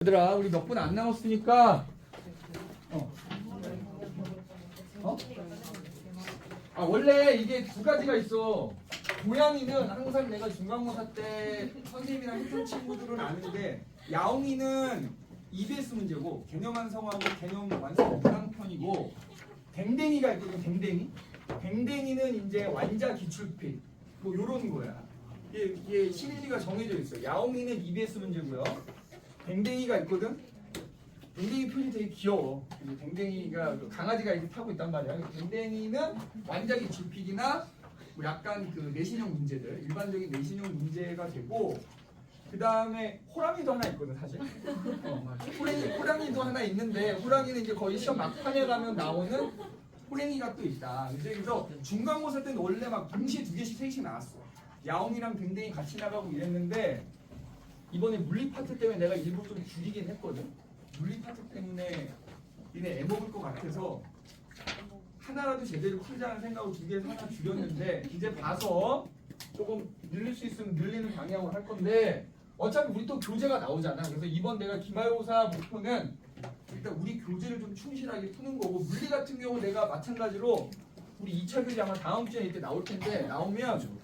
얘들아, 우리 몇 분 안 남았으니까 원래 이게 두 가지가 있어. 고양이는 항상 내가 중간고사 때 선생님이랑 했던 친구들은 아는데, 야옹이는 EBS 문제고 개념 완성하고 개념 완성 불황편이고, 댕댕이가 있거든. 댕댕이는 이제 완자 기출필 뭐 요런 거야. 이게 시민이가 정해져 있어. 야옹이는 EBS 문제고요. 댕댕이가 있거든. 댕댕이 표지 되게 귀여워. 댕댕이가 강아지가 이렇게 타고 있단 말이야. 댕댕이는 완자기 지픽이나 뭐 약간 그 내신형 문제들, 일반적인 내신형 문제가 되고, 그 다음에 호랑이도 하나 있거든 사실. 호랑이도 하나 있는데, 호랑이는 이제 거의 시험 막판에 가면 나오는 호랭이가 또 있다. 그래서 중간고사 때는 원래 막 동시에 두 개씩 세 개씩 나왔어. 야옹이랑 댕댕이 같이 나가고 이랬는데, 이번에 물리 파트 때문에 내가 일부러 좀 줄이긴 했거든. 물리 파트 때문에 니네 애먹을 것 같아서 하나라도 제대로 풀자는 생각으로 두 개에서 하나 줄였는데, 이제 봐서 조금 늘릴 수 있으면 늘리는 방향으로 할 건데, 어차피 우리 또 교재가 나오잖아. 그래서 이번 내가 기말고사 목표는 일단 우리 교재를 좀 충실하게 푸는 거고, 물리 같은 경우 내가 마찬가지로 우리 2차 교재 아마 다음 주에 이때 나올 텐데, 나오면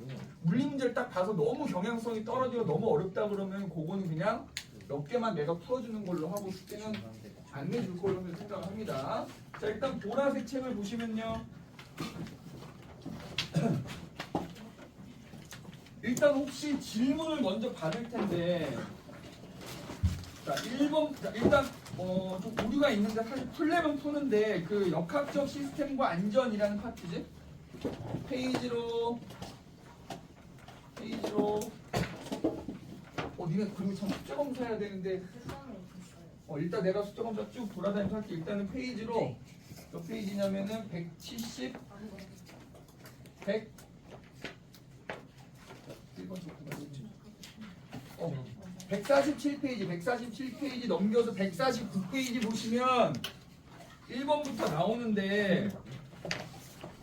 물리 문제를 딱 봐서 너무 경향성이 떨어지고 너무 어렵다 그러면 그거는 그냥 몇 개만 내가 풀어주는 걸로 하고, 숙제는 안 내줄 걸로 생각을 합니다. 자, 일단 보라색 책을 보시면요. 일단 혹시 질문을 먼저 받을 텐데, 자, 1번, 자, 일단 좀 오류가 있는데 사실 풀려면 푸는데, 그 역학적 시스템과 안전이라는 파트지? 페이지로 니네 그리고 참 숙제 검사해야 되는데, 일단 내가 숙제 검사 쭉 돌아다니면서 할게. 일단은 페이지로 몇 페이지냐면은 170, 147페이지 넘겨서 149페이지 보시면 1번부터 나오는데,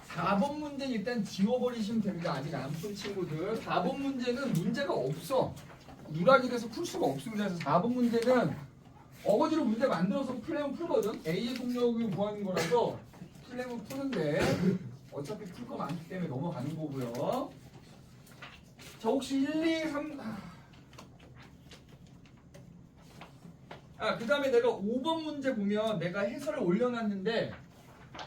4번 문제는 일단 지워버리시면 됩니다. 아직 안 푼 친구들. 4번 문제는 문제가 없어. 누락이라서 풀 수가 없습니다. 그래서 4번 문제는 어거지로 문제 만들어서 풀려면 풀거든. A의 속력이 구하는 거라서 풀려면 푸는데, 어차피 풀 거 많기 때문에 넘어가는 거고요. 자, 혹시 1, 2, 3... 그 다음에 내가 5번 문제 보면 내가 해설을 올려놨는데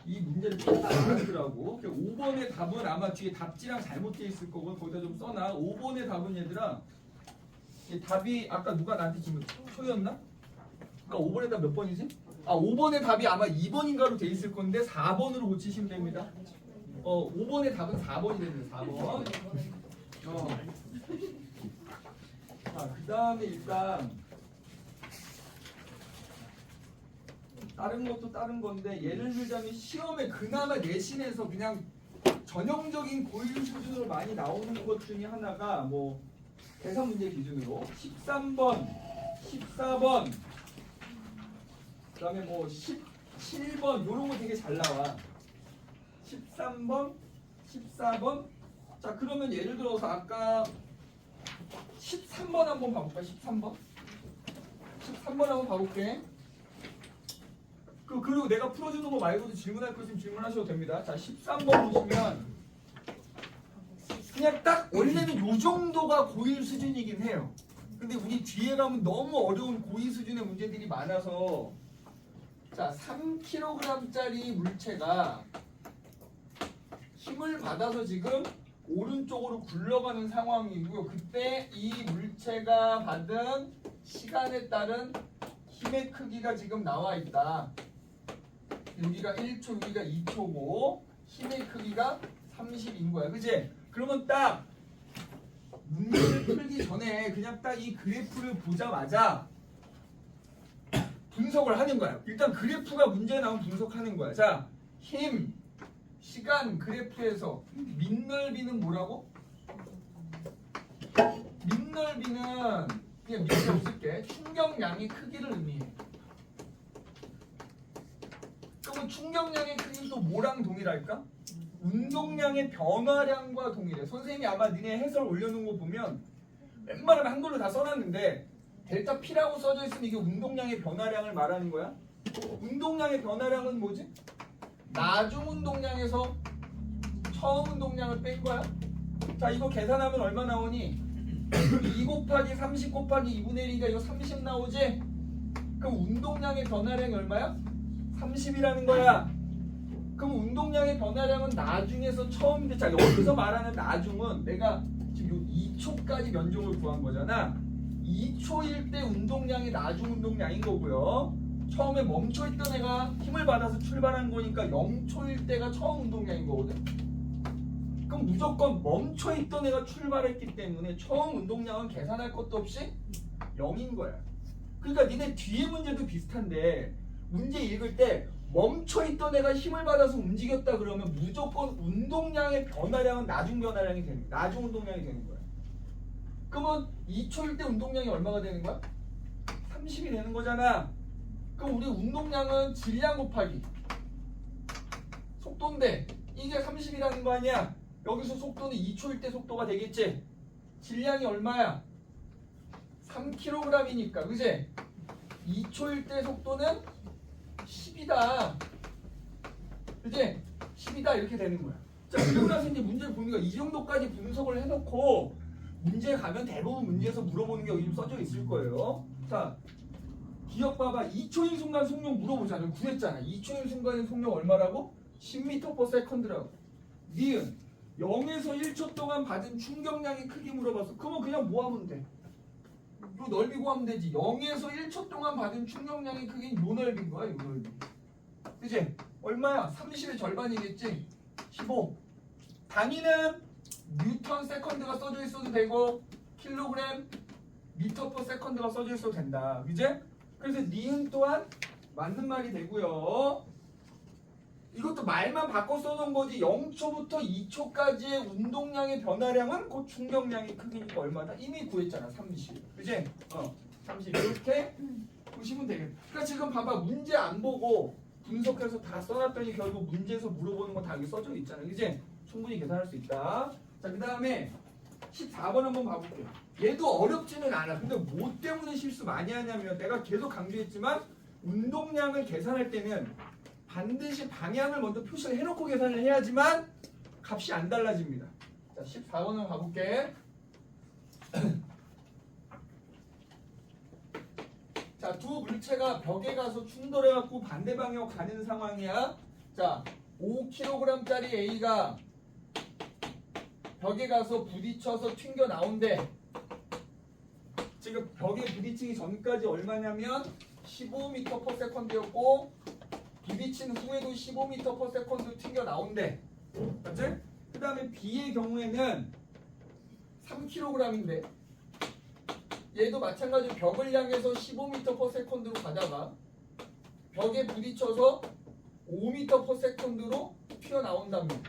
이 문제를 뺀다 하더라고. 5번의 답은 아마 뒤에 답지랑 잘못되어 있을 거고, 거기다 좀 써놔. 5번의 답은 얘들아, 이 답이 아까 누가 나한테 지금 초였나? 그러니까 5번의 답 몇 번이지? 5번의 답이 아마 2번인가로 돼 있을 건데 4번으로 고치시면 됩니다. 5번의 답은 4번이 됩니다. 4번. 자, 그 다음에 일단 다른 것도 다른 건데, 예를 들자면 시험에 그나마 내신에서 그냥 전형적인 고율 수준으로 많이 나오는 것 중에 하나가 뭐 계산 문제 기준으로 13번, 14번, 그 다음에 뭐 17번 요런 거 되게 잘 나와. 13번, 14번. 자, 그러면 예를 들어서 아까 13번 한번 봐볼까? 13번 한번 봐볼게. 그리고 내가 풀어주는 거 말고도 질문할 거 있으면 질문하셔도 됩니다. 자, 13번 보시면 그냥 딱 원래는 요 정도가 고1 수준이긴 해요. 근데 우리 뒤에 가면 너무 어려운 고2 수준의 문제들이 많아서, 자, 3kg짜리 물체가 힘을 받아서 지금 오른쪽으로 굴러가는 상황이고요. 그때 이 물체가 받은 시간에 따른 힘의 크기가 지금 나와 있다. 여기가 1초, 여기가 2초고 힘의 크기가 30인 거야. 그치? 그러면 딱 문제를 풀기 전에 그냥 딱 이 그래프를 보자마자 분석을 하는 거야. 일단 그래프가 문제에 나오면 분석하는 거야. 자, 힘, 시간 그래프에서 밑넓이는 뭐라고? 밑넓이는 그냥 밑에 없을게. 충격량의 크기를 의미해. 그러면 충격량의 크기는 또 뭐랑 동일할까? 운동량의 변화량과 동일해. 선생님이 아마 니네 해설 올려놓은 거 보면 웬만하면 한글로 다 써놨는데, 델타 P라고 써져 있으면 이게 운동량의 변화량을 말하는 거야. 운동량의 변화량은 뭐지? 나중 운동량에서 처음 운동량을 뺀 거야. 자, 이거 계산하면 얼마 나오니? 2 곱하기 30 곱하기 2분의 1이니까 이거 30 나오지? 그럼 운동량의 변화량이 얼마야? 30이라는 거야. 그럼 운동량의 변화량은 나중에서 처음인데, 자, 여기서 말하는 나중은 내가 지금 요 2초까지 면적을 구한 거잖아. 2초일 때 운동량이 나중 운동량인 거고요. 처음에 멈춰있던 애가 힘을 받아서 출발한 거니까 0초일 때가 처음 운동량인 거거든. 그럼 무조건 멈춰있던 애가 출발했기 때문에 처음 운동량은 계산할 것도 없이 0인 거야. 그러니까 니네 뒤에 문제도 비슷한데 문제 읽을 때 멈춰있던 애가 힘을 받아서 움직였다 그러면 무조건 운동량의 변화량은 나중 변화량이 되는 거야. 나중 운동량이 되는 거야. 그러면 2초일 때 운동량이 얼마가 되는 거야? 30이 되는 거잖아. 그럼 우리 운동량은 질량 곱하기 속도인데 이게 30이라는 거 아니야? 여기서 속도는 2초일 때 속도가 되겠지? 질량이 얼마야? 3kg이니까 그지? 2초일 때 속도는 10이다. 그지? 10이다 이렇게 되는 거야. 자, 그리고 나서 이제 문제를 보니까 이 정도까지 분석을 해놓고 문제 가면 대부분 문제에서 물어보는 게 여기 좀 써져 있을 거예요. 자, 기억 봐봐. 2초인 순간 속력 물어보잖아. 구했잖아. 2초인 순간의 속력 얼마라고? 10m/s라고. 니은 0에서 1초 동안 받은 충격량의 크기 물어봤어. 그러면 그냥 뭐 하면 돼? 요 넓이 구하면 되지. 0에서 1초 동안 받은 충격량의 크기는 요 넓이인 거야. 요 넓이. 그치? 얼마야? 30의 절반이겠지? 15. 단위는 뉴턴 세컨드가 써져 있어도 되고 킬로그램 미터 퍼 세컨드가 써져 있어도 된다. 그지? 그래서 니은 또한 맞는 말이 되고요. 이것도 말만 바꿔 써놓은 거지. 0초부터 2초까지의 운동량의 변화량은 곧 충격량의 크기니까 얼마다? 이미 구했잖아. 30. 그지? 30. 이렇게 보시면 되겠다. 그러니까 지금 봐봐. 문제 안 보고 분석해서 다 써놨더니 결국 문제에서 물어보는 거 다 여기 써져 있잖아. 그지? 충분히 계산할 수 있다. 자, 그 다음에 14번 한번 봐볼게요. 얘도 어렵지는 않아. 근데 뭐 때문에 실수 많이 하냐면 내가 계속 강조했지만 운동량을 계산할 때는 반드시 방향을 먼저 표시를 해놓고 계산을 해야지만 값이 안 달라집니다. 자, 14번을 가볼게. 자, 두 물체가 벽에 가서 충돌해갖고 반대 방향으로 가는 상황이야. 자, 5kg짜리 A가 벽에 가서 부딪혀서 튕겨 나온대. 지금 벽에 부딪히기 전까지 얼마냐면 15m/s였고 부딪힌 후에도 15m/s 튕겨 나온대. 맞지? 그 다음에 B의 경우에는 3kg인데 얘도 마찬가지로 벽을 향해서 15m/s로 가다가 벽에 부딪혀서 5m/s로 튀어나온다면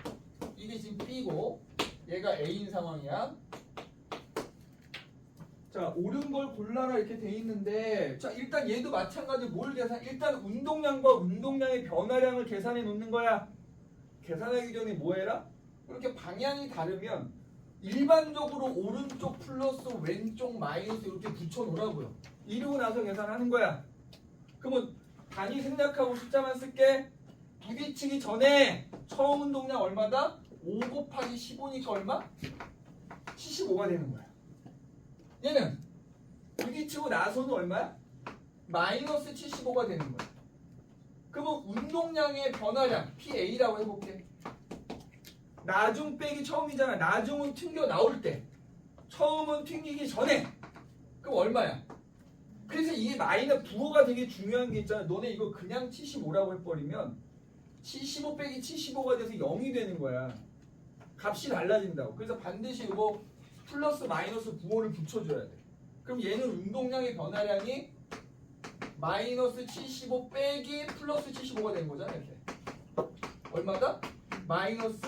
이게 지금 B고 얘가 A인 상황이야. 자, 옳은 걸 골라라 이렇게 돼 있는데, 자, 일단 얘도 마찬가지로 뭘 계산? 일단 운동량과 운동량의 변화량을 계산해 놓는 거야. 계산하기 전에 뭐 해라? 이렇게 방향이 다르면 일반적으로 오른쪽 플러스 왼쪽 마이너스 이렇게 붙여 놓으라고요. 이러고 나서 계산하는 거야. 그러면 단위 생략하고 숫자만 쓸게. 부딪히기 전에 처음 운동량 얼마다? 5 곱하기 15니까 얼마? 75가 되는 거야. 얘는 부딪히고 나서는 얼마야? 마이너스 75가 되는 거야. 그러면 운동량의 변화량 PA라고 해볼게. 나중 빼기 처음이잖아. 나중은 튕겨 나올 때, 처음은 튕기기 전에. 그럼 얼마야? 그래서 이게 마이너스 부호가 되게 중요한 게 있잖아. 너네 이거 그냥 75라고 해버리면 75 빼기 75가 돼서 0이 되는 거야. 값이 달라진다고. 그래서 반드시 이거 플러스 마이너스 부호를 붙여줘야 돼. 그럼 얘는 운동량의 변화량이 마이너스 75 빼기 플러스 75가 되는 거잖아. 이렇게. 얼마다? 마이너스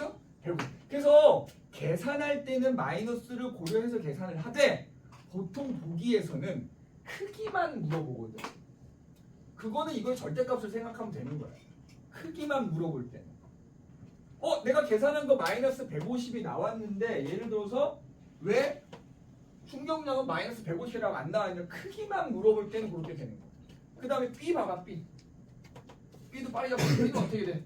100. 그래서 계산할 때는 마이너스를 고려해서 계산을 하되 보통 보기에서는 크기만 물어보거든. 그거는 이걸 절대값을 생각하면 되는 거야. 크기만 물어볼 때는. 내가 계산한 거 마이너스 150이 나왔는데 예를 들어서 왜 충격량은 마이너스 150이라고 안 나와있는 크기만 물어볼 때는 그렇게 되는 거야. 그 다음에 B 봐봐. B도 빨리 잡고 B도 어떻게 돼?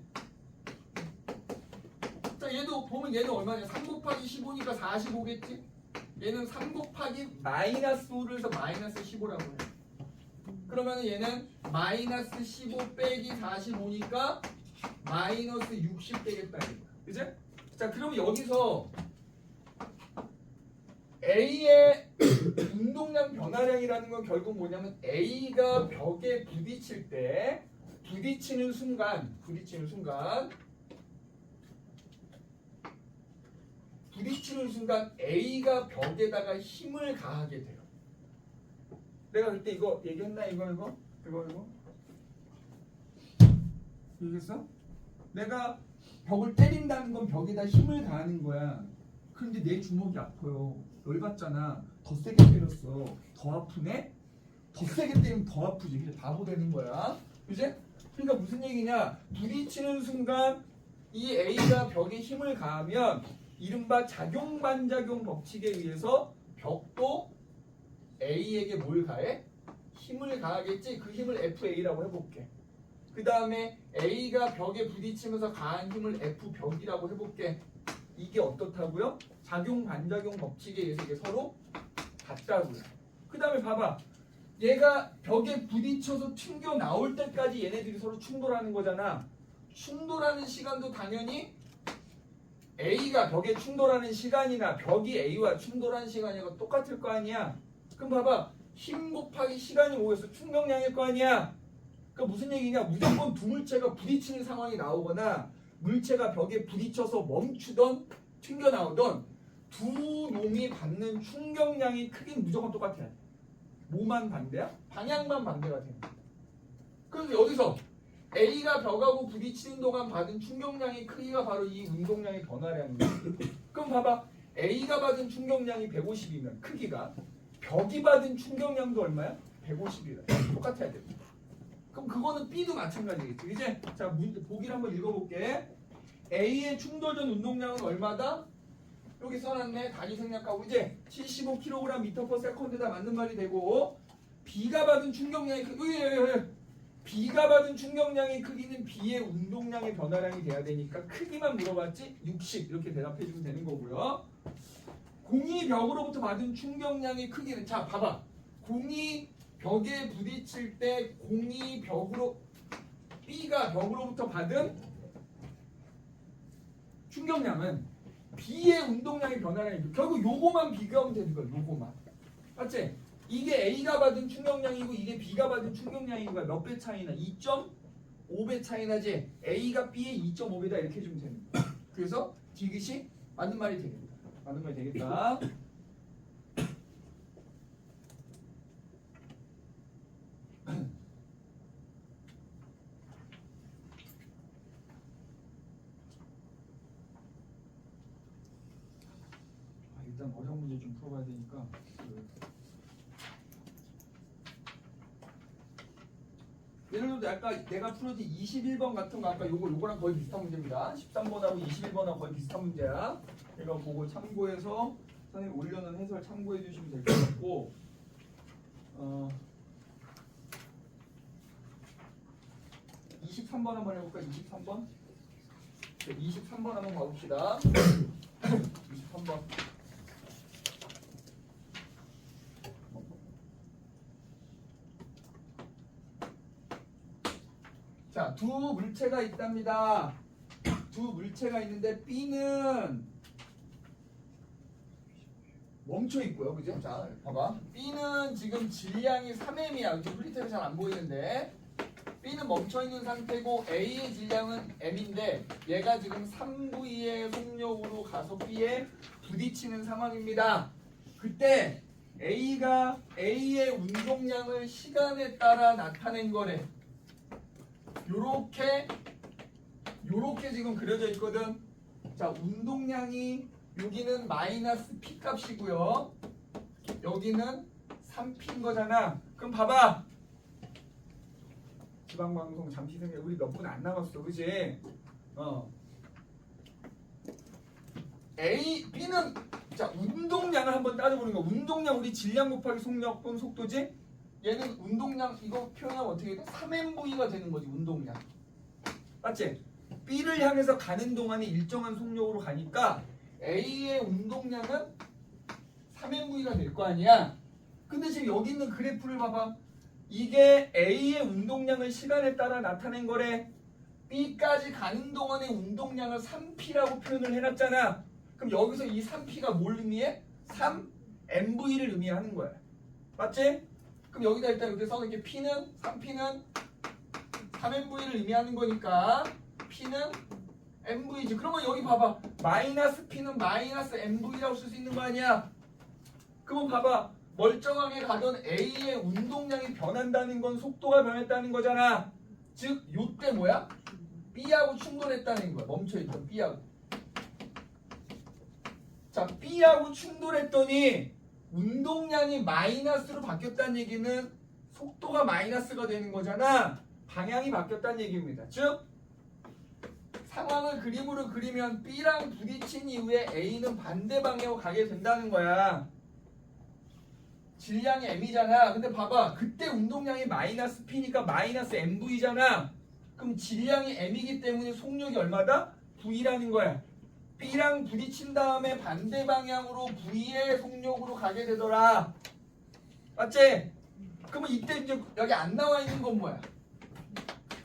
자 얘도 보면 얘는 얼마냐? 3 곱하기 15니까 45겠지? 얘는 3 곱하기 마이너스 5를 해서 마이너스 15라고 해. 그러면 얘는 마이너스 15 빼기 45니까 마이너스 60 되겠다 이거야. 그치? 자 그럼 여기서 A의 운동량 변화량이라는 건 결국 뭐냐면 A가 벽에 부딪힐 때 부딪히는 순간 A가 벽에다가 힘을 가하게 돼요. 내가 그때 이거 얘기했나? 이거 얘기했어? 내가 벽을 때린다는 건 벽에다 힘을 가하는 거야. 그런데 내 주먹이 아파요. 열받잖아. 더 세게 때렸어. 더 아프네? 더 세게 때리면 더 아프지. 그래 바보 되는 거야. 그지? 그러니까 무슨 얘기냐? 부딪히는 순간 이 A가 벽에 힘을 가하면 이른바 작용반작용 법칙에 의해서 벽도 A에게 뭘 가해? 힘을 가하겠지? 그 힘을 FA라고 해볼게. 그 다음에 A가 벽에 부딪히면서 가한 힘을 F벽이라고 해볼게. 이게 어떻다고요? 작용반작용 법칙에 의해서 이게 서로 같다고요. 그 다음에 봐봐. 얘가 벽에 부딪혀서 튕겨 나올 때까지 얘네들이 서로 충돌하는 거잖아. 충돌하는 시간도 당연히 A가 벽에 충돌하는 시간이나 벽이 A와 충돌하는 시간이가 똑같을 거 아니야. 그럼 봐봐. 힘 곱하기 시간이 뭐겠어? 충격량일 거 아니야. 그러니까 무슨 얘기냐? 무조건 두 물체가 부딪히는 상황이 나오거나 물체가 벽에 부딪혀서 멈추던 튕겨나오던 두 놈이 받는 충격량이 크긴 무조건 똑같아야 돼. 뭐만 반대야? 방향만 반대가 되는 거야. 그래서 여기서 A가 벽하고 부딪히는 동안 받은 충격량의 크기가 바로 이 운동량의 변화량이야. 그럼 봐봐. A가 받은 충격량이 150이면 크기가 벽이 받은 충격량도 얼마야? 150이라. 똑같아야 돼. 그럼 그거는 B도 마찬가지겠지. 이제 자 문제 보기를 한번 읽어볼게. A의 충돌 전 운동량은 얼마다? 여기 써놨네. 단위 생략하고 이제 75kg/m/s다 맞는 말이 되고 B가 받은 충격량의 B가 받은 충격량의 크기는 B의 운동량의 변화량이 돼야 되니까 크기만 물어봤지 60 이렇게 대답해주면 되는 거고요. 공이 벽으로부터 받은 충격량의 크기는 자 봐봐. 공이 벽에 부딪힐 때 B가 벽으로부터 받은 충격량은 B의 운동량의 변화량이고 결국 요거만 비교하면 되는 거야. 요거만. 맞지? 이게 A가 받은 충격량이고 이게 B가 받은 충격량인 거야. 몇 배 차이나? 2.5배 차이 나지? A가 B의 2.5배다 이렇게 해주면 되는 거야. 그래서 디귿이 맞는 말이 되겠다. 맞는 말이 되겠다. 일단 어려운 문제 좀 풀어봐야 되니까 예를 들어 아까 내가 풀어진 21번 같은 거 아까 요거랑 거의 비슷한 문제입니다. 13번하고 21번하고 거의 비슷한 문제야. 이거 보고 참고해서 선생님 올려놓은 해설 참고해 주시면 될 것 같고 23번 한번 해볼까? 23번? 23번 한번 가봅시다. 23번. 자, 두 물체가 있답니다. 두 물체가 있는데 B는 멈춰 있고요. 그죠? 자, 봐봐. B는 지금 질량이 3m이야. 이렇게 플리트가 잘 안 보이는데 B는 멈춰 있는 상태고 A의 질량은 m인데 얘가 지금 3V의 속력으로 가서 B에 부딪히는 상황입니다. 그때 A가 A의 운동량을 시간에 따라 나타낸 거래. 요렇게 지금 그려져 있거든. 자, 운동량이 여기는 마이너스 P 값이고요. 여기는 3P인 거잖아. 그럼 봐봐. 지방방송 잠시 생각 우리 몇 분 안 남았어. 그지? B는 자, 운동량을 한번 따져보는 거야. 운동량 우리 질량 곱하기 속력 또는 속도지? 얘는 운동량 이거 표현하면 어떻게 돼? 3MV가 되는 거지 운동량. 맞지? B를 향해서 가는 동안에 일정한 속력으로 가니까 A의 운동량은 3MV가 될 거 아니야? 근데 지금 여기 있는 그래프를 봐봐. 이게 A의 운동량을 시간에 따라 나타낸 거래. B까지 가는 동안의 운동량을 3P라고 표현을 해놨잖아. 그럼 여기서 이 3P가 뭘 의미해? 3MV를 의미하는 거야. 맞지? 그럼 여기다 일단 이렇게 써놓을게. P는 3P는 3MV를 의미하는 거니까 P는 MV지. 그러면 여기 봐봐. 마이너스 P는 마이너스 MV라고 쓸 수 있는 거 아니야? 그럼 봐봐. 멀쩡하게 가던 A의 운동량이 변한다는 건 속도가 변했다는 거잖아. 즉 요때 뭐야? B하고 충돌했다는 거야. 멈춰있던 B하고. 자, B하고 충돌했더니 운동량이 마이너스로 바뀌었다는 얘기는 속도가 마이너스가 되는 거잖아. 방향이 바뀌었다는 얘기입니다. 즉 상황을 그림으로 그리면 B랑 부딪힌 이후에 A는 반대 방향으로 가게 된다는 거야. 질량이 M이잖아. 근데 봐봐. 그때 운동량이 마이너스 P니까 마이너스 MV잖아. 그럼 질량이 M이기 때문에 속력이 얼마다? V라는 거야. B랑 부딪힌 다음에 반대 방향으로 V의 속력으로 가게 되더라. 맞지? 그러면 이때 이제 여기 안 나와 있는 건 뭐야?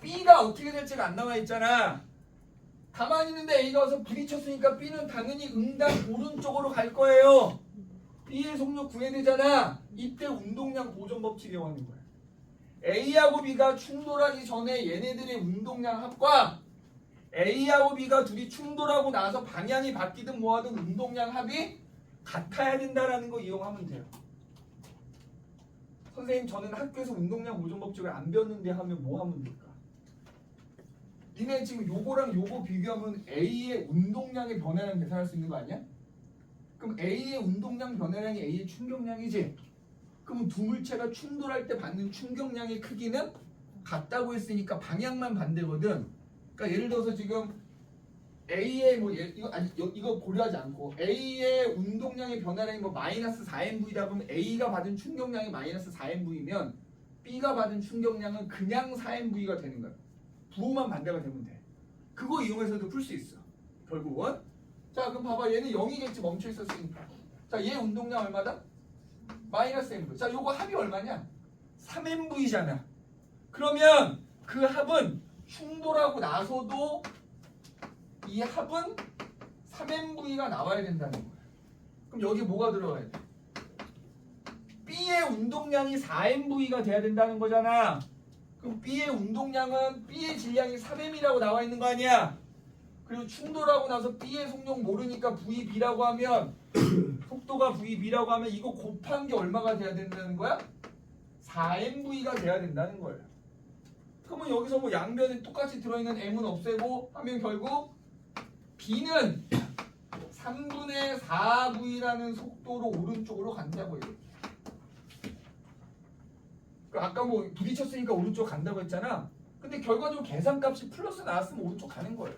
B가 어떻게 될지가 안 나와 있잖아. 가만히 있는데 A가 와서 부딪혔으니까 B는 당연히 응당 오른쪽으로 갈 거예요. B의 속력 구해야 되잖아. 이때 운동량 보존 법칙 이용하는 거야. A하고 B가 충돌하기 전에 얘네들의 운동량 합과 A하고 B가 둘이 충돌하고 나서 방향이 바뀌든 뭐하든 운동량 합이 같아야 된다라는 거 이용하면 돼요. 선생님 저는 학교에서 운동량 보존 법칙을 안 배웠는데 하면 뭐 하면 될까? 니네 지금 요거랑 요거 비교하면 A의 운동량의 변화량 계산할 수 있는 거 아니야? 그럼 A의 운동량 변화량이 A의 충격량이지? 그럼 두 물체가 충돌할 때 받는 충격량의 크기는 같다고 했으니까 방향만 반대거든. 그러니까 예를 들어서 지금 A의 뭐 이거 고려하지 않고 A의 운동량의 변화량이 뭐 마이너스 4MV다 그러면 A가 받은 충격량이 마이너스 4MV면 B가 받은 충격량은 그냥 4MV가 되는 거야. 부호만 반대가 되면 돼. 그거 이용해서도 풀 수 있어. 결국은. 자 그럼 봐봐. 얘는 0이겠지. 멈춰 있었으니까. 자 얘 운동량 얼마다? 마이너스 MV. 자 요거 합이 얼마냐? 3MV잖아. 그러면 그 합은 충돌하고 나서도 이 합은 3MV가 나와야 된다는 거야. 그럼 여기 뭐가 들어가야 돼? B의 운동량이 4MV가 돼야 된다는 거잖아. 그럼 B의 운동량은 B의 질량이 3M이라고 나와 있는 거 아니야? 그리고 충돌하고 나서 B의 속력 모르니까 VB라고 하면 속도가 VB라고 하면 이거 곱한 게 얼마가 돼야 된다는 거야? 4MV가 돼야 된다는 거예요. 그러면 여기서 뭐 양변에 똑같이 들어있는 M은 없애고 하면 결국 B는 3분의 4V라는 속도로 오른쪽으로 간다고 이렇게. 아까 뭐 부딪혔으니까 오른쪽 간다고 했잖아. 근데 결과적으로 계산값이 플러스 나왔으면 오른쪽 가는 거예요.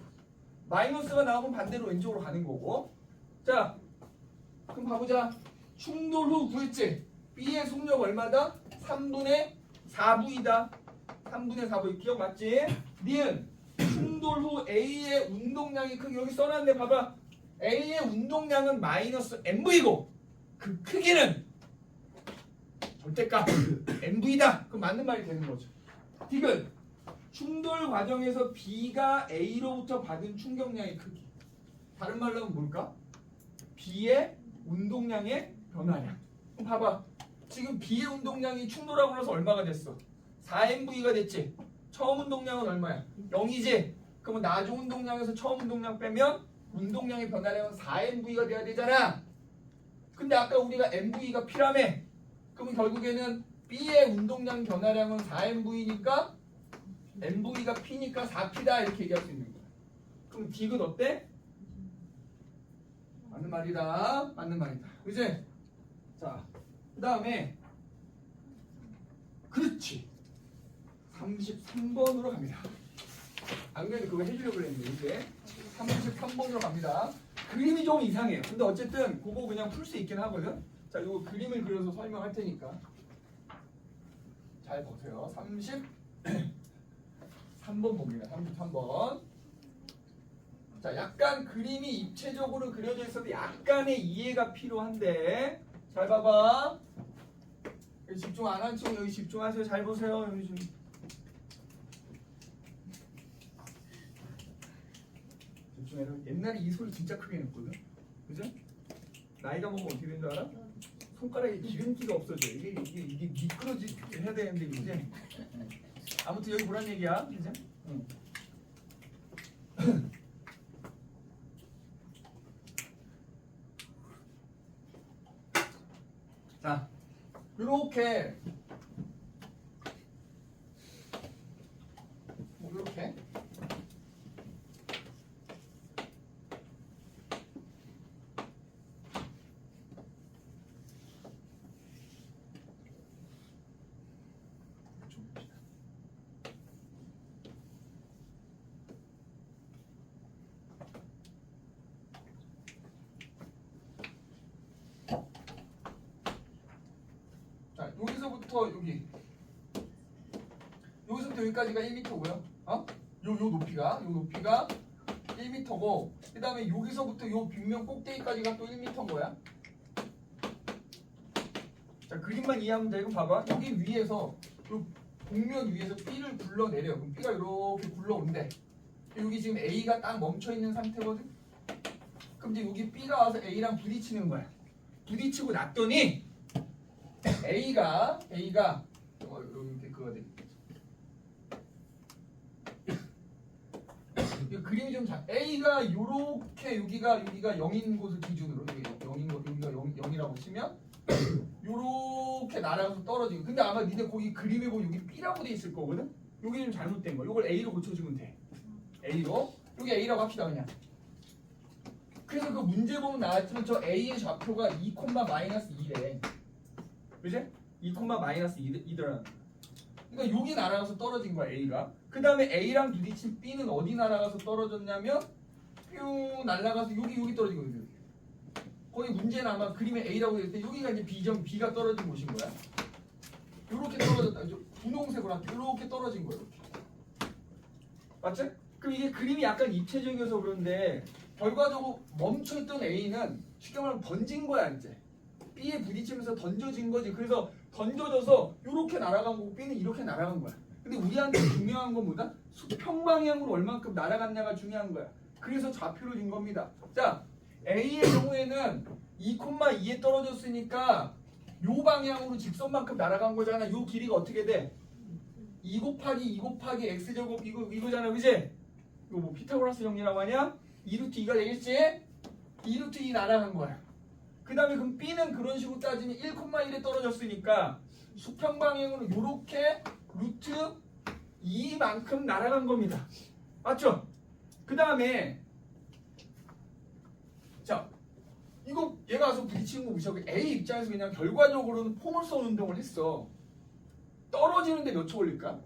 마이너스가 나오면 반대로 왼쪽으로 가는 거고. 자 그럼 봐보자. 충돌 후 구했지? B의 속력 얼마다? 3분의 4V다. 3분의 4V 기억 맞지? 니은 충돌 후 A의 운동량이 크기 여기 써놨네. 봐봐. A의 운동량은 마이너스 MV고 그 크기는 절대값 MV다. 그럼 맞는 말이 되는 거죠. 디귿 충돌 과정에서 B가 A로부터 받은 충격량의 크기. 다른 말로 하면 뭘까? B의 운동량의 변화량. 그럼 봐봐. 지금 B의 운동량이 충돌하고 나서 얼마가 됐어? 4MV가 됐지. 처음 운동량은 얼마야? 0이지. 그러면 나중 운동량에서 처음 운동량 빼면 운동량의 변화량은 4MV가 돼야 되잖아. 근데 아까 우리가 MV가 P라며. 그러면 결국에는 B의 운동량 변화량은 4MV니까 MV가 P니까 4P다 이렇게 얘기할 수 있는 거야. 그럼 디귿 어때? 맞는 말이다. 맞는 말이다. 그치? 자, 그 다음에 그렇지. 33번으로 갑니다. 안 그래도 그거 해주려고 했는데 이제 33번으로 갑니다. 그림이 좀 이상해요. 근데 어쨌든 그거 그냥 풀 수 있긴 하거든. 자, 요 그림을 그려서 설명할 테니까 잘 보세요. 33번 봅니다. 33번. 자, 약간 그림이 입체적으로 그려져 있어도 약간의 이해가 필요한데 잘 봐봐. 여기 집중 안 한 친구 여기 집중하세요. 잘 보세요. 여기 좀. 집중해라. 옛날에 이 소리 진짜 크게 냈거든. 그죠? 나이가 먹으면 어떻게 되는 줄 알아? 손가락에 기름기가 없어져. 이게 미끄러지 해야 되는데 이제. 아무튼 여기 보란 얘기야. 그죠? 응. 자, 요렇게 요렇게 자, 여기서부터 여기서부터 여기까지가 1m고요. 요 높이가 1m고, 그 다음에 여기서부터 요 빗면 꼭대기까지가 또 1m인 거야. 자, 그림만 이해하면 돼. 이거 봐봐. 여기 위에서 요 곡면 위에서 B를 굴러내려. 그럼 B가 이렇게 굴러온대. 여기 지금 A가 딱 멈춰 있는 상태거든. 그럼 이제 여기 B가 와서 A랑 부딪히는 거야. 부딪히고 났더니 A가 이렇게 그거 돼. 이 그림이 좀 A가 요렇게 여기가 0인 곳을 기준으로 여기가 0이라고 치면 요렇게 날아가서 떨어지고. 근데 아마 니네 거기 그림에 보면 여기 B라고 돼 있을 거거든. 여기 좀 잘못된 거. 요걸 A로 고쳐주면 돼. A로. 여기 A라고 합시다 그냥. 그래서 그 문제 보면 나왔지만 저 A의 좌표가 2,-2래. 그지? 2,-2더라. 그러니까 여기 날아가서 떨어진 거야 A가. 그 다음에 A랑 부딪힌 B는 어디 날아가서 떨어졌냐면 뿅 날아가서 여기 떨어진 거거든. 거기 문제는 아마 그림에 A라고 돼 있을 때 여기가 이제 B가 떨어진 곳인 거야. 요렇게 떨어졌다. 분홍색으로 이렇게 떨어진 거야. 이렇게. 맞지? 그럼 이게 그림이 약간 입체적이어서 그런데 결과적으로 멈춰있던 A는 쉽게 말하면 던진 거야 이제. B에 부딪히면서 던져진 거지. 그래서 던져져서 이렇게 날아간 거고 B는 이렇게 날아간 거야. 근데 우리한테 중요한 건 뭐다? 수평 방향으로 얼만큼 날아갔냐가 중요한 거야. 그래서 좌표로 준 겁니다. 자, A의 경우에는 2,2에 떨어졌으니까 요 방향으로 직선만큼 날아간 거잖아. 요 길이가 어떻게 돼? 2 곱하기 x제곱 이거잖아. 그지? 이거 뭐 피타고라스 정리라고 하냐? 2루트 2가 되겠지? 2루트 2 날아간 거야. 그 다음에 그럼 B는 그런 식으로 따지면 1,1에 떨어졌으니까 수평 방향으로 요렇게 루트 2만큼 날아간 겁니다. 맞죠? 그 다음에 자, 이거 얘가 와서 부딪히는 거 무시하고 A 입장에서 그냥 결과적으로는 포물선 운동을 했어. 떨어지는데 몇 초 걸릴까?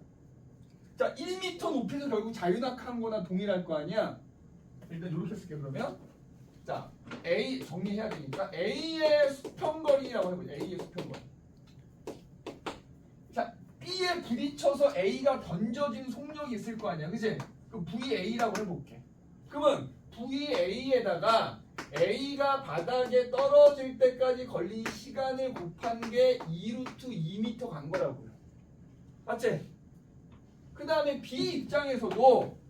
자, 1m 높이에서 결국 자유낙하한 거나 동일할 거 아니야? 일단 이렇게 쓸게 그러면. 자, A 정리해야 되니까 A의 수평거리라고 해보자. A의 수평거리. 자, B에 부딪혀서 A가 던져진 속력이 있을 거 아니야, 그지? 그럼 VA라고 해볼게. 그러면 VA에다가 A가 바닥에 떨어질 때까지 걸린 시간을 곱한 게 2루트 2m 간 거라고요. 맞지? 그 다음에 B 입장에서도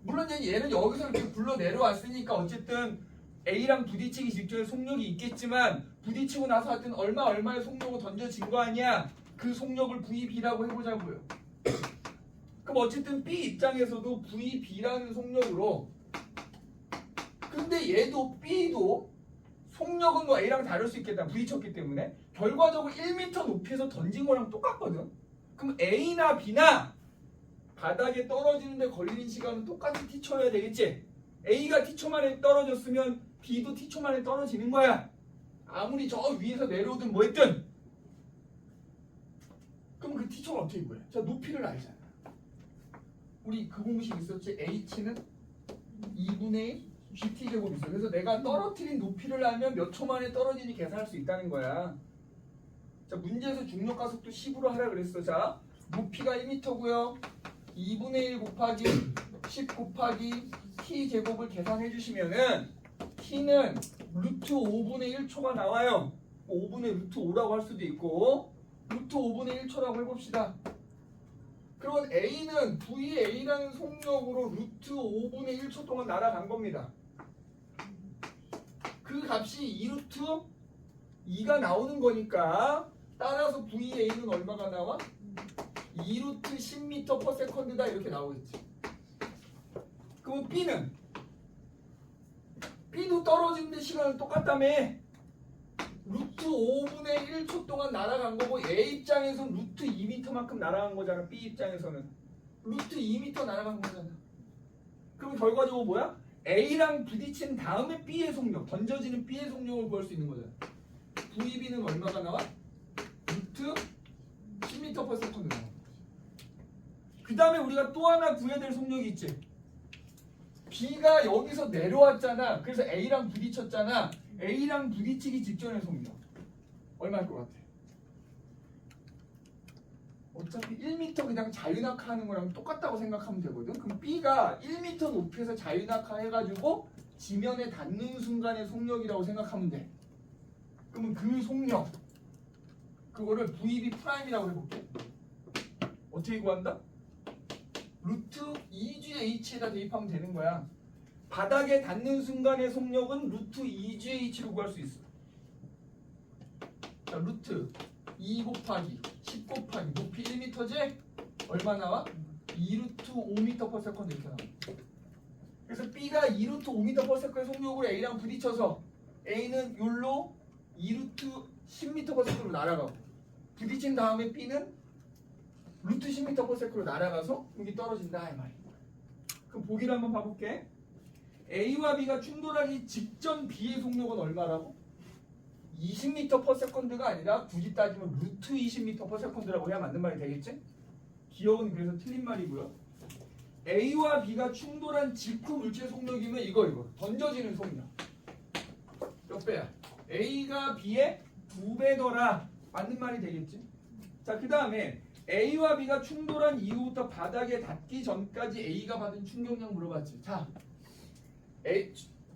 물론 얘는 여기서 이렇게 굴러 내려왔으니까 어쨌든 A랑 부딪히기 직전에 속력이 있겠지만 부딪히고 나서 하여튼 얼마의 속력을 던져진 거 아니야? 그 속력을 VB라고 해보자고요. 그럼 어쨌든 B 입장에서도 VB라는 속력으로, 근데 얘도 B도 속력은 뭐 A랑 다를 수 있겠다. 부딪혔기 때문에 결과적으로 1m 높이에서 던진 거랑 똑같거든. 그럼 A나 B나 바닥에 떨어지는데 걸리는 시간은 똑같이 t초여야 되겠지? A가 t초 만에 떨어졌으면 B도 t초 만에 떨어지는 거야. 아무리 저 위에서 내려오든 뭐 했든. 그럼 그 t초가 어떻게 구해? 자, 높이를 알잖아. 우리 그 공식 있었지? h는 2분의 gt 제곱이 있어. 그래서 내가 떨어뜨린 높이를 알면 몇 초 만에 떨어지는지 계산할 수 있다는 거야. 자, 문제에서 중력 가속도 10으로 하라 그랬어. 자, 높이가 1m고요. 2분의 1 곱하기 10 곱하기 t 제곱을 계산해 주시면은 t는 루트 5분의 1초가 나와요. 5분의 루트 5라고 할 수도 있고 루트 5분의 1초라고 해봅시다. 그러면 a는 VA라는 속력으로 루트 5분의 1초 동안 날아간 겁니다. 그 값이 2루트 2가 나오는 거니까 따라서 VA는 얼마가 나와? 2루트 10m/s다 이렇게 나오겠지. 그럼 B도 떨어지는데 시간은 똑같다며. 루트 5분의 1초 동안 날아간 거고 A 입장에서는 루트 2m만큼 날아간 거잖아. B 입장에서는 루트 2m 날아간 거잖아. 그럼 결과적으로 뭐야? A랑 부딪힌 다음에 B의 속력, 던져지는 B의 속력을 구할 수 있는 거잖아. VB는 얼마가 나와? 루트 10m/s 나와. 그 다음에 우리가 또 하나 구해야 될 속력이 있지. B가 여기서 내려왔잖아. 그래서 A랑 부딪혔잖아. A랑 부딪히기 직전의 속력 얼마일 것 같아? 어차피 1m 그냥 자유낙하하는 거랑 똑같다고 생각하면 되거든. 그럼 B가 1m 높이에서 자유낙하 해가지고 지면에 닿는 순간의 속력이라고 생각하면 돼. 그러면 그 속력 그거를 VB 프라임이라고 해볼게. 어떻게 구한다? 루트 2GH에다 대입하면 되는 거야. 바닥에 닿는 순간의 속력은 루트 2GH로 구할 수 있어. 자, 루트 2 곱하기 10 곱하기 높이 1m지? 얼마 나와? 2루트 5m/s 이렇게 나와. 그래서 B가 2루트 5m/s의 속력으로 A랑 부딪혀서 A는 욜로 2루트 10m/s로 날아가고 부딪힌 다음에 B는 루트 10m/s로 날아가서 여기 떨어진다 이 말이야. 그럼 보기를 한번 봐볼게. A와 B가 충돌하기 직전 B의 속력은 얼마라고? 20m/s가 아니라 굳이 따지면 루트 20m/s라고 해야 맞는 말이 되겠지? 기억은 그래서 틀린 말이고요. A와 B가 충돌한 직후 물체 속력이면 이거 던져지는 속력 몇 배야? A가 B의 2배더라 맞는 말이 되겠지? 자, 그 다음에 A와 B가 충돌한 이후부터 바닥에 닿기 전까지 A가 받은 충격량 물어봤지. 자,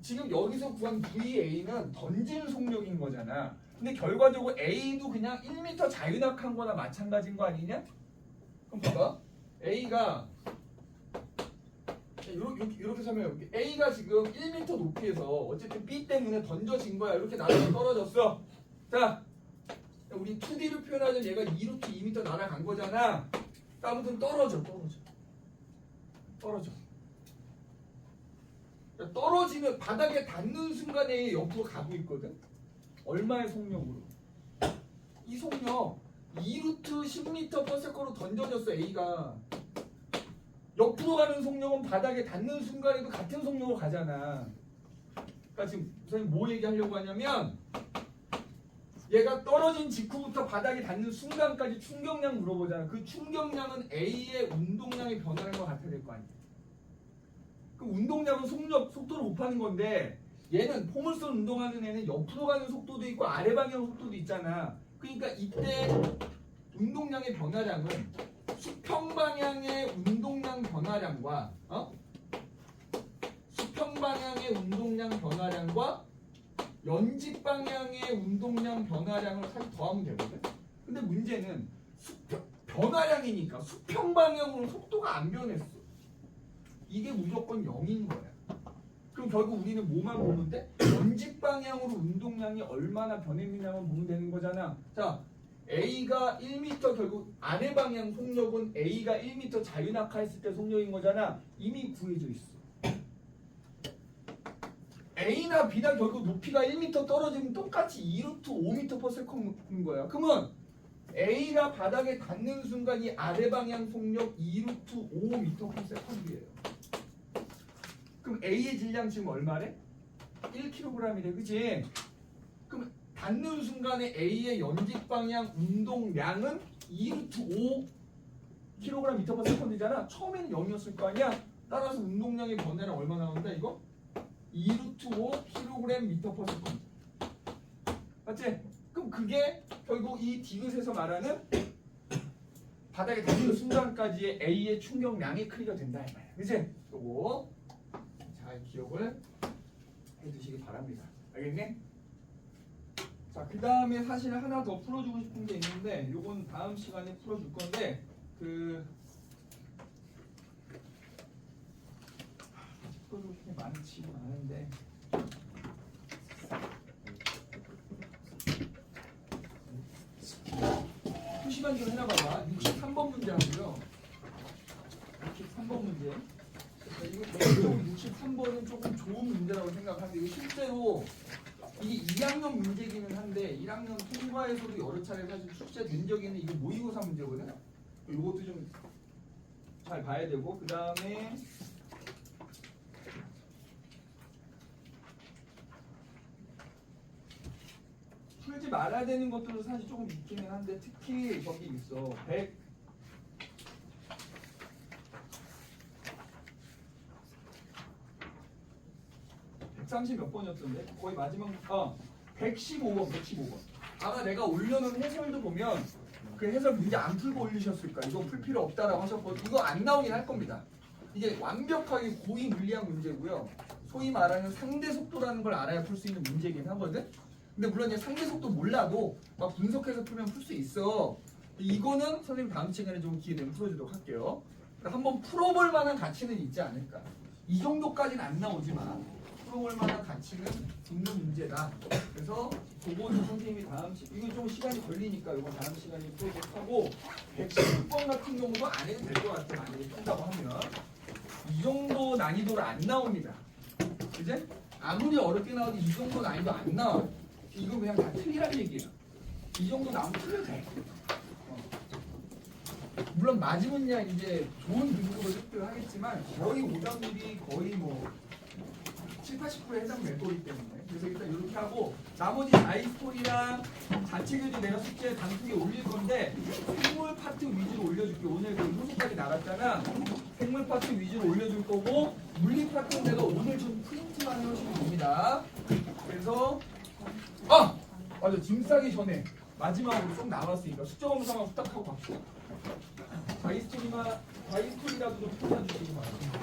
지금 여기서 구한 VA는 던지는 속력인 거잖아. 근데 결과적으로 A도 그냥 1m 자유낙한 거나 마찬가지인 거 아니냐? 그럼 봐봐. A가 이렇게 설명해볼게. A가 지금 1m 높이에서 어쨌든 B 때문에 던져진 거야. 이렇게 날아가 떨어졌어. 자, 우리 2D로 표현하자면 얘가 2루트 2m 날아간 거잖아. 아무튼 떨어져. 떨어지면 바닥에 닿는 순간에 옆으로 가고 있거든. 얼마의 속력으로? 이 속력 2루트 10m/s로 던져졌어. A가 옆으로 가는 속력은 바닥에 닿는 순간에도 같은 속력으로 가잖아. 그러니까 지금 선생님 뭐 얘기하려고 하냐면 얘가 떨어진 직후부터 바닥에 닿는 순간까지 충격량 물어보잖아. 그 충격량은 A의 운동량의 변화인 것 같아야 될 거 아니야. 그 운동량은 속도를 곱하는 건데 얘는 포물선 운동하는 애는 옆으로 가는 속도도 있고 아래 방향 속도도 있잖아. 그러니까 이때 운동량의 변화량은 수평 방향의 운동량 변화량과 수평 방향의 운동량 변화량과 연직 방향의 운동량 변화량을 사실 더하면 되거든. 근데 문제는 변화량이니까 수평 방향으로 속도가 안 변했어. 이게 무조건 0인 거야. 그럼 결국 우리는 뭐만 보면 돼? 연직 방향으로 운동량이 얼마나 변했느냐만 보면 되는 거잖아. 자, A가 1m 결국 아래 방향 속력은 A가 1m 자유낙하했을 때 속력인 거잖아. 이미 구해져 있어. A나 B나 결국 높이가 1m 떨어지면 똑같이 2루트 5m/s인 거야. 그러면 A가 바닥에 닿는 순간 이 아래 방향 속력 2루트 5m/s예요. 그럼 A의 질량 지금 얼마래? 1kg이래, 그치? 그럼 닿는 순간에 A의 연직 방향 운동량은 2루트 5kg/m/s잖아. 처음에는 0이었을 거 아니야? 따라서 운동량의 변화는 얼마 나온다 이거? 2루트 5 kg 미터 퍼 세컨드. 맞지? 그럼 그게 결국 이 디귿에서 말하는 바닥에 닿는 순간까지의 A의 충격량의 크기가 된다 이 말이야. 그치? 요거 잘 기억을 해두시기 바랍니다. 알겠니? 자, 그 다음에 사실 하나 더 풀어주고 싶은 게 있는데 요건 다음 시간에 풀어줄 건데 풀어주고 싶은 게 많은데 표시만 좀 해놔봐봐. 63번 문제 하고요. 63번 문제. 이거 63번은 조금 좋은 문제라고 생각하는데 이거 실제로 이게 2학년 문제기는 한데 1학년 통과에서도 여러 차례 사실 출제된 적이 있는 이게 모의고사 문제거든. 이것도 좀 잘 봐야 되고 그 다음에 풀지 말아야 되는 것들도 사실 조금 있기는 한데 특히 저기 있어 130 몇 번이었던데? 거의 마지막 115번 아마 내가 올려놓은 해설도 보면 그 해설 문제 안 풀고 올리셨을까? 이거 풀 필요 없다라고 하셨거든요. 이거 안 나오긴 할 겁니다. 이게 완벽하게 고위 물리학 문제고요. 소위 말하는 상대 속도라는 걸 알아야 풀 수 있는 문제긴 하거든? 근데 물론 이제 상대 속도 몰라도 막 분석해서 풀면 풀 수 있어. 이거는 선생님 다음 시간에 좀 기회 되면 풀어주도록 할게요. 한번 풀어볼 만한 가치는 있지 않을까? 이 정도까지는 안 나오지만 풀어볼 만한 가치는 있는 문제다. 그래서 그거는 선생님이 다음 이거 좀 시간이 걸리니까 이거 다음 시간에 풀어보도록 하고 116번 같은 경우도 안 해도 될 것 같아. 만약에 푼다고 하면 이 정도 난이도로 안 나옵니다. 그제? 아무리 어렵게 나와도 이 정도 난이도 안 나와요. 이건 그냥 다 틀리란 얘기야. 이 정도 나오면 틀려도 돼. 물론 맞으면 이제 좋은 등급을 획득을 하겠지만 거의 오답률이 거의 뭐 7, 80%에 해당될 거기 때문에 그래서 일단 이렇게 하고 나머지 자이스토리랑 자체교도 내가 숙제 단톡에 올릴 건데 생물 파트 위주로 올려줄게. 오늘 그 효소까지 나갔잖아. 생물 파트 위주로 올려줄 거고 물리 파트는 내가 오늘 좀 프린트만 해주시면 됩니다. 그래서 맞아. 짐 싸기 전에 마지막으로 쏙 나왔으니까 숙제 검사만 후딱 하고 갑시다. 자이스토리라도 좀 풀어주시기 바랍니다.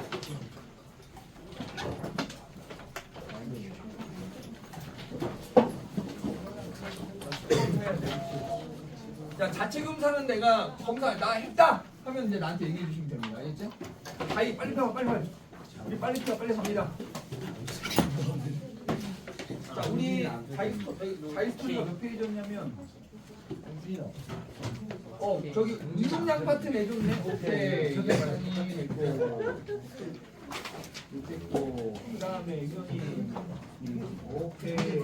자, 자체 검사는 내가 검사 나 했다 하면 이제 나한테 얘기해 주시면 됩니다. 알겠지? 자이 빨리 펴 빨리 갑니다. 자, 우리 자이스토리가 몇 페이지였냐면 저기 운동량 파트 내줬네. 오케이. 이게 많이 있고 그 다음에 유경이 오케이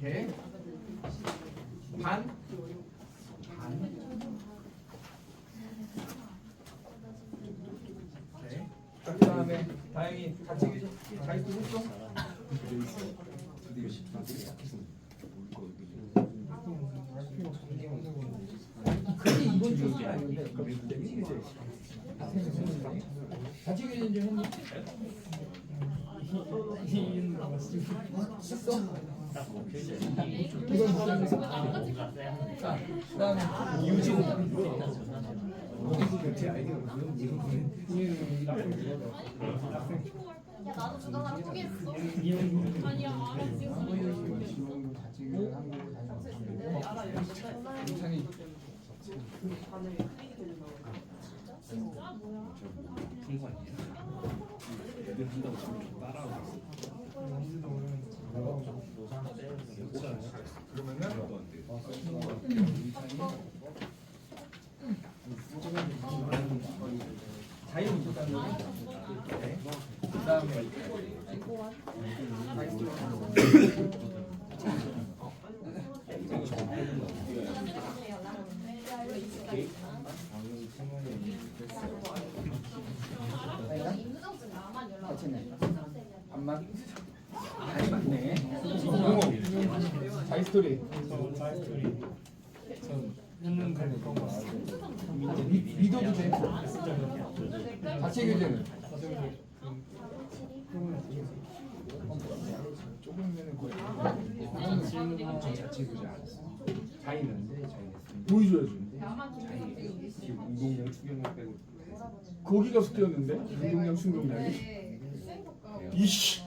오케이 반 그 다음에 다행히 같이 자이스토 했어? 그게 이번 주 아닌데 같이 교진 좀 했니? 했어? 자, 그 다음에 유지호 야 나도 주당하고 포기했어. 아니야 알아 지금. 괜찮이 진짜 뭐야? 자유 운동하는 거. 그다음에 임수정증 나만 연락. 안 잠만. 아니 맞네. 영어. 자이스토리. 믿어도 돼. 자체 교재는. 조금면은 거의. 자체 교재 안 했어. 자이는데 자이는. 보여줘야지. 지금 운동량 충격량 빼고. 거기가 숙제였는데 운동량 충격량이. 이씨.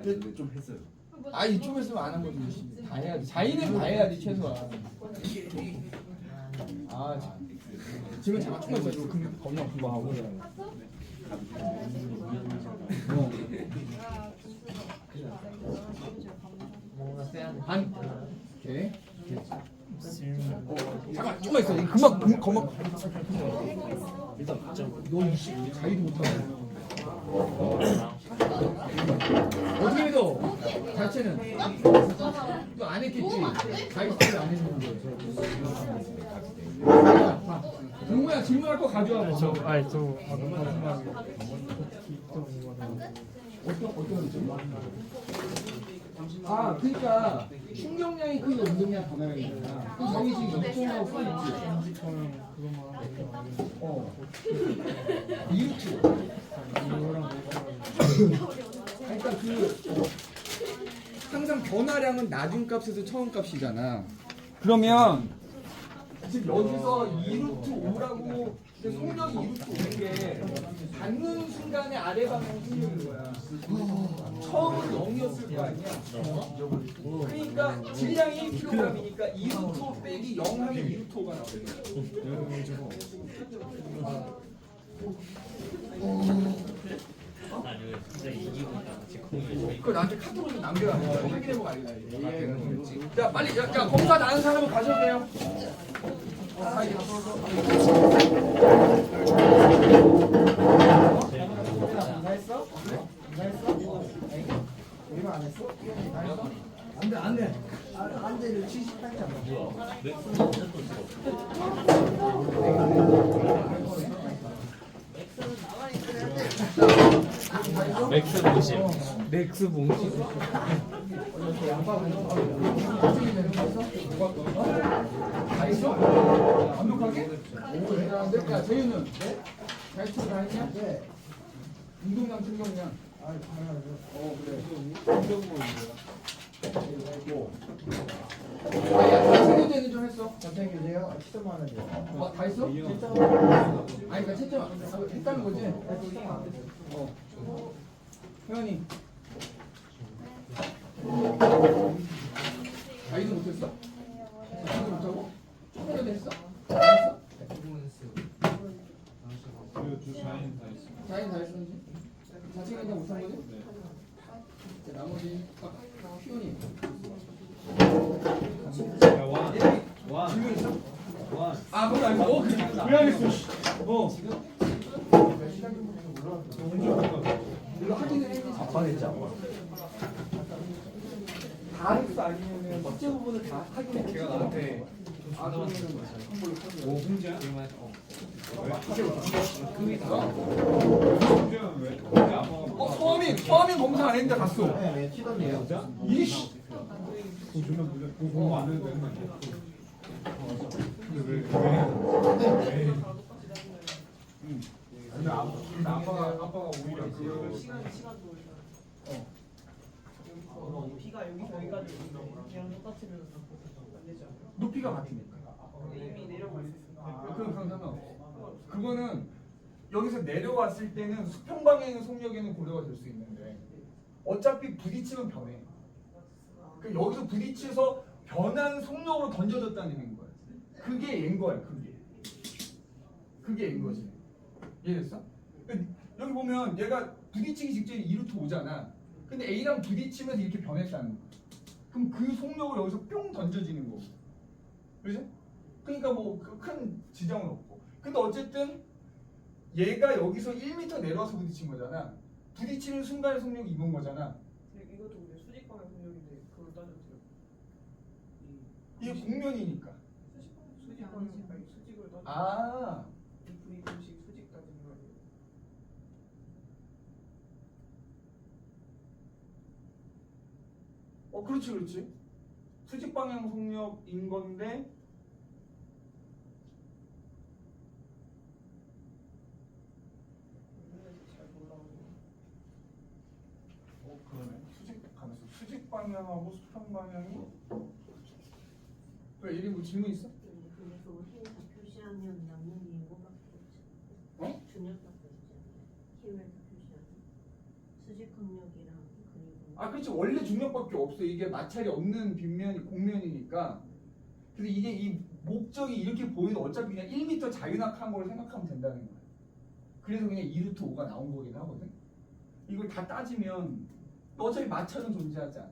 근데 좀 했어요. 아니 좀 했으면 안 한 거지. 다 해야지. 자이는 다 해야지 최소한. 아 참. 지금 잠깐 조금 있어. 그럼 겁나 공부하고. 반. 오케이. 잠깐 조금만 있어. 금방 금방. 너 이씨 자이도 못하고. 어떻게 믿어? 자체는 또 안 했겠지. 자이스를 안 했는 거예요. 동호야 질문할 거 가져와. 저 아니 저 어떤 아 그러니까 충격량이 크고 운동량 변화량이잖아. 그럼 저기 지금 역전하고 써있지. 이유투. 그러니까 그 항상 변화량은 나중 값에서 처음 값이잖아. 그러면 지금 여기서 2루트 5라고 속력이 2루트 5인 게 닿는 순간에 아래 방향 속력인 거야. 처음은 0이었을 거 아니야. 그러니까 질량이 1kg이니까 2루트 5 빼기 0 하면 2루트 5가 나오거든. 그거 나한테 카톡으로 좀 남겨라. 확인해보고 알려. 자 빨리 야 검사 나는 사람은 가셔도 돼요. 다 했어? 다 했어? 이거 안 했어? 다 했어? 안돼 안돼 안돼를 78점. 맥스 봉심. 맥스 봉심. 다 했어? 완벽하게? 오 대단한데? 야 재윤은? 네? 자이투 다 했냐? 네. 운동량 충격량? 아니 당연하죠. 그래. 야 자체교재는 좀 했어? 자체교재요? 시점만 하죠. 다 했어? 아니 그러니까 채점 했다는 거지? 회원이 자이도 못했어? 자이도 못하고? 조금이라도 했어? 안 했어? 자이는 다 했었는지? 자체가 그냥 못한 거지? 자, 나머지 피온이 질문 있어? 아 그건 아니고 왜 하겠어? 이거 확인을 했는지 아빠 했지 아빠. 다 했어 아니면 첫째 부분을 다 확인했어? 걔가 나한테 아 그러면은 한번 오 홍지야? 처음에 검사 안 했는데 갔어. 네 치던데요. 이씨. 공부 안 해도 되는 거 아니야? 근데 아빠가 오히려 그 비가 여기서 여기까지 오는 거랑 똑같으면 안 되지 않아요? 높이가 같으니까. 이미 내려갈 수 있으니까. 그건 상관없어. 그거는 여기서 내려왔을 때는 수평 방향의 속력에는 고려가 될 수 있는데 어차피 부딪히면 변해. 그러니까 여기서 부딪혀서 변한 속력으로 던져졌다는 얘기인 거야. 그게 얘인 거야. 그게 얘인 거지. 이해됐어? 그러니까 여기 보면 얘가 부딪히기 직전에 2루트 오잖아. 근데 A랑 부딪히면서 이렇게 변했다는 거야. 그럼 그 속력을 여기서 뿅 던져지는 거고. 그죠? 그러니까 뭐 큰 지장은 없고. 근데 어쨌든 얘가 여기서 1m 내려와서 부딪힌 거잖아. 부딪히는 순간의 속력이 이건 거잖아. 이것도 근데 수직 방향 속력인데 그걸 따져도 돼요? 이게 국면이니까. 수직 방향 아니 수직을 따져. 아, 이 V 공식 수직 따지는 거 아니에요? 그렇지, 그렇지. 수직 방향 속력인 건데 잘 몰라오네. 그러네. 수직 방향하고 수평 방향이 왜 이리 뭐 질문 있어? 근데 그거 힘에서 표시하면 남는 게 이거밖에 없잖아요. 중력밖에 없잖아요. 힘에서 표시하면 수직 항력이랑 그리고 그렇지. 원래 중력밖에 없어. 이게 마찰이 없는 빗면이 공면이니까. 근데 이게 이 목적이 이렇게 보이는 어차피 그냥 1m 자유낙한 걸 생각하면 된다는 거야. 그래서 그냥 2루트 5가 나온 거긴 하거든. 이걸 다 따지면 어차피 마찰은 존재하지 않아.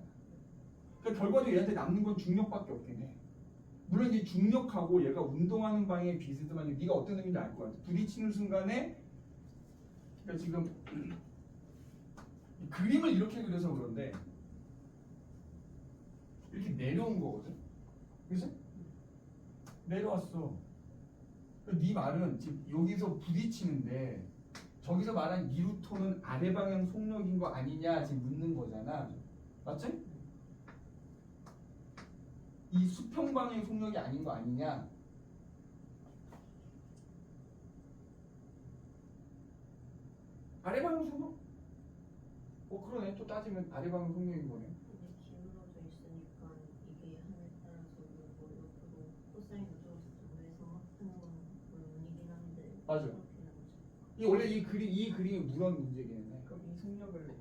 그러니까 결과적으로 얘한테 남는 건 중력밖에 없긴 해. 물론 이 중력하고 얘가 운동하는 방향이 비슷하지만 네가 어떤 의미인지 알 것 같아. 부딪히는 순간에 그러니까 지금 이 그림을 이렇게 그려서 그런데 이렇게 내려온 거거든. 그래서 내려왔어. 네 말은 지금 여기서 부딪히는데 저기서 말한 이루토는 아래 방향 속력인 거 아니냐 지금 묻는 거잖아. 맞지? 이 수평 방향 속력이 아닌 거 아니냐? 아래 방향 속력? 그러네. 또 따지면 아래 방향 속력인 거네. 근데 기울어져 있으니까 이게 하늘에 따라서 뭐 옆으로 코사인 어쩌고저쩌고 해서 하는 건 물론이긴 한데 맞아. 그렇게 나오죠. 이 원래 이 그림이 무런 문제긴 해. 그럼 이 속력을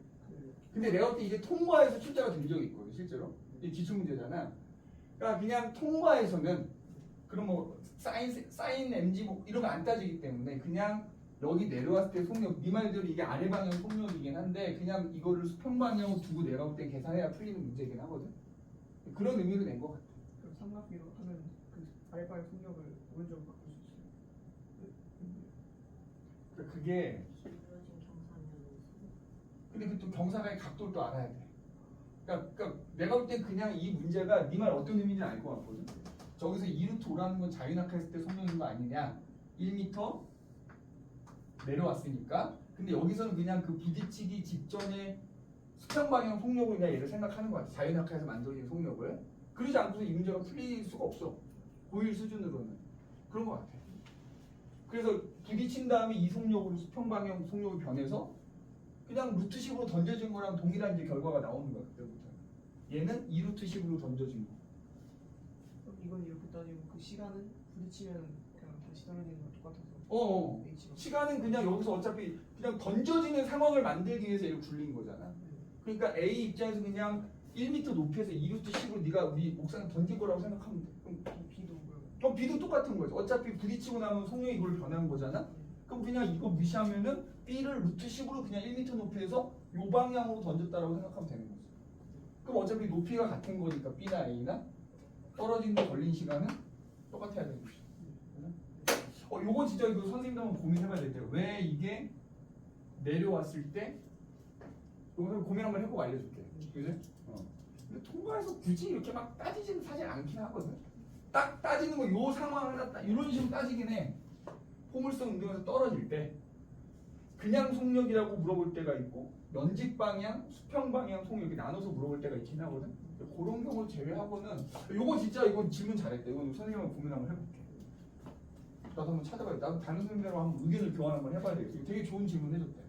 근데 내가 볼 때 이게 통과해서 출제가 된 적이 있거든 실제로. 이게 기출 문제잖아. 그러니까 그냥 통과에서는 그럼 뭐 사인 mg 뭐 이런 거 안 따지기 때문에 그냥 여기 내려왔을 때 속력 네 말대로 이게 아래 방향 속력이긴 한데 그냥 이거를 수평 방향으로 두고 내려올 때 계산해야 풀리는 문제긴 하거든. 그런 의미로 낸 것 같아. 그럼 삼각비로 하면 그 아래발 속력을 오른쪽으로 바꿀 수 있어요. 그러니까 그게 기울어진 경사면에서 근데 그 또 경사각의 각도를 또 알아야 돼. 그러니까 내가 볼 때 그냥 이 문제가 네 말 어떤 의미인지 알 것 같거든. 저기서 2루트 오라는 건 자유낙하했을 때 속력인 거 아니냐? 1m 내려왔으니까. 근데 여기서는 그냥 그 부딪히기 직전에 수평 방향 속력을 그냥 얘를 생각하는 거 같아. 자유낙하에서 만들어진 속력을. 그러지 않고서 이 문제가 풀릴 수가 없어. 고일 수준으로는. 그런 거 같아. 그래서 부딪힌 다음에 이 속력으로 수평 방향 속력을 변해서 그냥 루트식으로 던져진 거랑 동일한 이제 결과가 나오는 거야 그때부터. 얘는 2루트식으로 던져진 거. 그럼 이건 이렇게 따지고 그 시간은 부딪히면 그냥 다시 떨어지는 거랑 똑같아서 H가 시간은 그냥 여기서 어차피 그냥 던져지는 상황을 만들기 위해서 얘를 굴린 거잖아. 그러니까 A 입장에서 그냥 1m 높이에서 2루트식으로 네가 우리 옥상에 던진 거라고 생각하면 돼. 그럼 B도 그럼 B도 똑같은 거지. 어차피 부딪히고 나면 속력이 이걸 변한 거잖아. 그럼 그냥 이거 무시하면은 B를 루트식으로 그냥 1m 높이에서 요 방향으로 던졌다라고 생각하면 되는 거지. 그럼 어차피 높이가 같은 거니까 B나 A나 떨어진 데 걸린 시간은 똑같아야 되는 거지. 요거 진짜 이거 선생님도 한번 고민해봐야 될 때요. 왜 이게 내려왔을 때 요거 고민 한번 해보고 알려줄게. 그지? 근데 통과해서 굳이 이렇게 막 따지지는 사실 않긴 하거든. 딱 따지는 거 요 상황을 이런 식으로 따지긴 해. 포물선 운동에서 떨어질 때 그냥 속력이라고 물어볼 때가 있고 연직 방향, 수평 방향 속력 이렇게 나눠서 물어볼 때가 있긴 하거든. 그런 경우 제외하고는 요거 진짜 이거 질문 잘했다. 이건 선생님하고 고민 한번 해볼게. 나도 한번 찾아봐야 돼. 나도 다른 선생님하고 한번 의견을 교환 한번 해봐야 되겠어. 되게 좋은 질문 해줬대.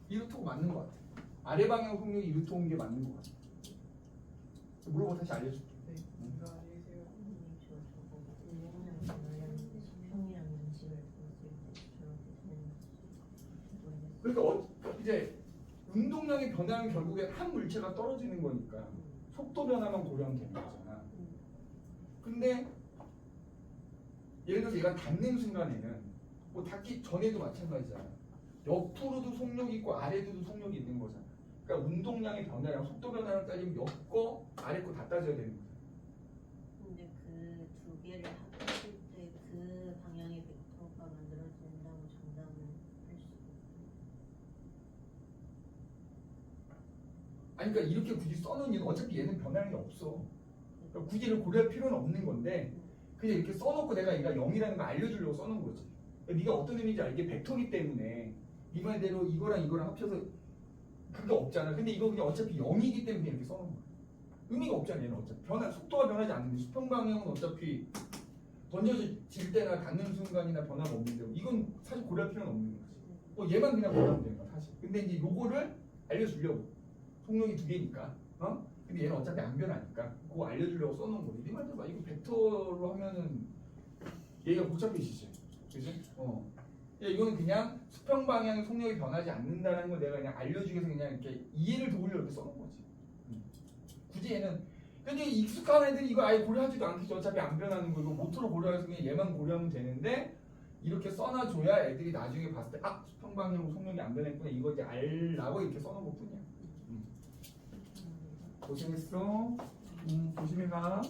이루토가 맞는 것 같아. 아래 방향 속력이 이루토 온 게 맞는 것 같아. 물어봐 다시 알려줄게. 네. 안녕히 계세요. 선생님 저거 운동량 변화량인데 수평이랑 연식을 보았을 때 저렇게 되는 건지 모르겠어요. 그러니까 이제 운동량의 변화는 결국에 한 물체가 떨어지는 거니까 속도 변화만 고려하면 되는 거잖아. 근데 예를 들어서 얘가 닿는 순간에는 뭐 닿기 전에도 마찬가지잖아. 옆으로도 속력이 있고 아래로도 속력이 있는 거잖아. 그러니까 운동량의 변화랑 속도 변화를 따지면 옆 거, 아래 거 다 따져야 되는 거잖아. 근데 그 두 개를 합했을 때 그 방향의 벡터가 만들어진다고 장담을 할 수 있어요. 아니 그러니까 이렇게 굳이 써놓은 이유는 어차피 얘는 변하는 게 없어. 그러니까 굳이 이를 고려할 필요는 없는 건데 그냥 이렇게 써놓고 내가 얘가 0이라는 걸 알려주려고 써놓은 거지. 그러니까 네가 어떤 의미인지 알게 벡터기 때문에 네 말대로 이거랑 이거랑 합쳐서 그게 없잖아. 근데 이거 그냥 어차피 0이기 때문에 이렇게 써놓은 거야. 의미가 없잖아. 얘는 어차피 속도가 변하지 않는데 수평 방향은 어차피 던져질 때나 닿는 순간이나 변화가 없는데 이건 사실 고려할 필요는 없는 거지. 얘만 그냥 고려하면 되는 거야 사실. 근데 이제 요거를 알려주려고 속력이 두 개니까. 근데 얘는 어차피 안 변하니까 그거 알려주려고 써놓은 거지. 네 말대로 봐. 이거 벡터로 하면은 얘가 복잡해지지. 그지? 야, 이거는 그냥 수평 방향의 속력이 변하지 않는다는 걸 내가 그냥 알려주기 위해서 그냥 이렇게 이해를 도우려고 이렇게 써놓은 거지. 굳이 얘는 근데 익숙한 애들이 이거 아예 고려하지도 않겠지. 어차피 안 변하는 거 이거 모토로 고려해서 그냥 얘만 고려하면 되는데 이렇게 써놔줘야 애들이 나중에 봤을 때 수평 방향으로 속력이 안 변했구나 이거 이제 알라고 이렇게 써놓은 것 뿐이야. 고생했어. 조심히 가.